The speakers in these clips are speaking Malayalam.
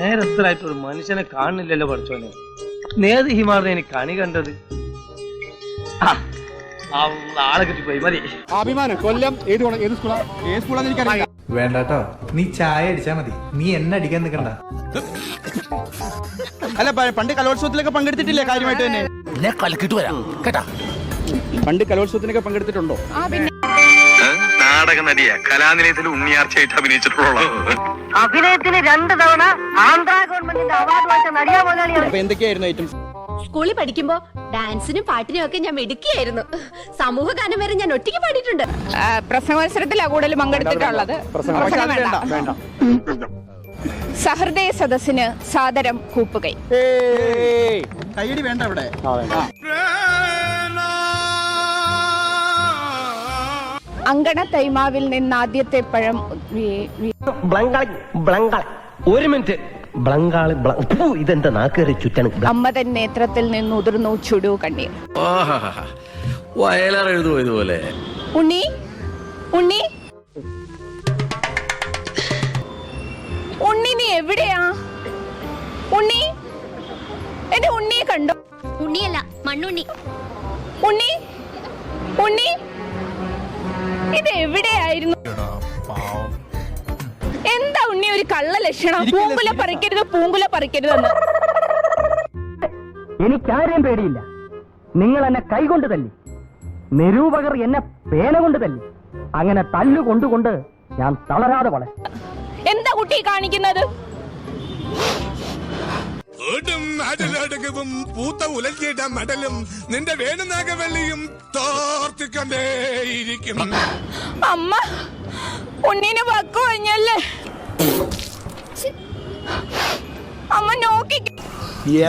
നേരത്തിലായിട്ട് ഒരു മനുഷ്യനെ കാണുന്നില്ലല്ലോ പഠിച്ചോനെ. നേത് ഹിമാറിനെ എനിക്ക് കണി കണ്ടത്. ആളെ കിട്ടിപ്പോയി മതി. അഭിമാനം കൊല്ലം ഏത് സ്കൂളാന്ന് എനിക്കറിയാം. വേണ്ടട്ടോ, നീ ചായ അടിച്ചാ മതി, നീ എന്നെ അടിക്കാൻ നിൽക്കണ്ട. അല്ല പണ്ട് കലോത്സവത്തിലൊക്കെ പങ്കെടുത്തിട്ടില്ലേ? കാര്യമായിട്ട് തന്നെ പണ്ട് കലോത്സവത്തിനൊക്കെ പങ്കെടുത്തിട്ടുണ്ടോ? നാടക നടിയാ, കലാനിലയത്തിൽ ഉണ്ണിയാർച്ചയായിട്ട് അഭിനയിച്ചിട്ടുള്ളൂ. അഭിനയത്തിന് 2 തവണ ആന്ധ്ര ഗവൺമെന്റിന്റെ അവാർഡ് വാങ്ങിച്ച നടിയാ മുതലാളിയാണ്. അപ്പൊ എന്തൊക്കെയായിരുന്നു ഐറ്റംസ്? സ്കൂളിൽ പഠിക്കുമ്പോ ഡാൻസിനും പാട്ടിനും ഒക്കെ ഞാൻ മിടുക്കിയായിരുന്നു. സമൂഹ ഗാനം വരെ ഞാൻ ഒറ്റയ്ക്ക് പാടിയിട്ടുണ്ട്. പ്രസംഗോത്സവത്തിലാണ് കൂടുതൽ പങ്കെടുത്തിട്ടുള്ളത്. സഹൃദയ സദസ്സിന് സാദരം കൂപ്പുകൈ. കൈയടി വേണ്ട ഇവിടെ. അങ്കണ തൈമാവിൽ നിന്ന് ആദ്യത്തെ പഴം. ഒരു മിനിറ്റ്. ഇതെന്താ നാക്കേറി ചുറ്റാൻ. അമ്മതൻ നേത്രത്തിൽ നിന്ന് ഉതിർന്നു ചുടു കണ്ണീർ. വയലാർ എഴുതുമോ ഇതുപോലെ? ഉണ്ണി ഉണ്ണി ഉണ്ണി നീ എവിടെയാ? ഉണ്ണി, എന്റെ ഉണ്ണിയെ കണ്ടോ? ഉണ്ണിയല്ല, മണ്ണുണ്ണി. ഉണ്ണി ഉണ്ണി ഇത് എവിടെയായിരുന്നു? എന്താ ഉണ്ണി ഒരു കള്ള ലക്ഷണം? പൂങ്കുല പറിക്കരുതെന്ന്. എനിക്കാരെയും പേടിയില്ല. നിങ്ങൾ എന്നെ കൈകൊണ്ട് തല്ലി, നിരൂപകർ എന്നെ പേന കൊണ്ട് തല്ലി. അങ്ങനെ തല്ലുകൊണ്ടുകൊണ്ട് ഞാൻ തളരാതെ വളരും. എന്താ കുട്ടി കാണിക്കുന്നത്? പൂത്ത ഉലച്ചിട്ട മടലും നിന്റെ വേണുനാഗവള്ളിയും തോർത്തിക്കൊണ്ടേയിരിക്കും. അമ്മ ഉണ്ണീനെ വക്കു കഴിഞ്ഞല്ലേ? അമ്മ നോക്കി.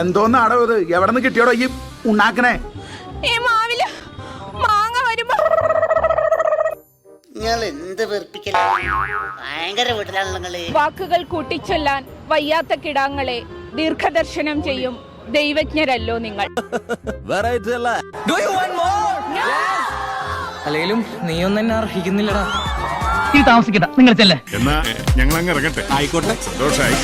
എന്തോന്നാടോ ഇത്? എവിടെ നിന്ന് കിട്ടിയോടോ ഈ ഉണ്ടാക്കണേ? ഈ മാവില് മാങ്ങ വരുമ്പോ വാക്കുകൾ കൂട്ടിച്ചൊല്ലാൻ വയ്യാത്ത കിടാങ്ങളെ ദീർഘദർശനം ചെയ്യും ദൈവജ്ഞരല്ലോ നിങ്ങൾ. അല്ലെങ്കിലും നീയൊന്നും എന്നെ അർഹിക്കുന്നില്ലടാ. താമസിക്കട്ടെ, നിങ്ങൾ ചെല്ലേ. എന്നാ ഞങ്ങൾ അങ്ങ് ഇറങ്ങട്ടെ. ആയിക്കോട്ടെ, സന്തോഷായി.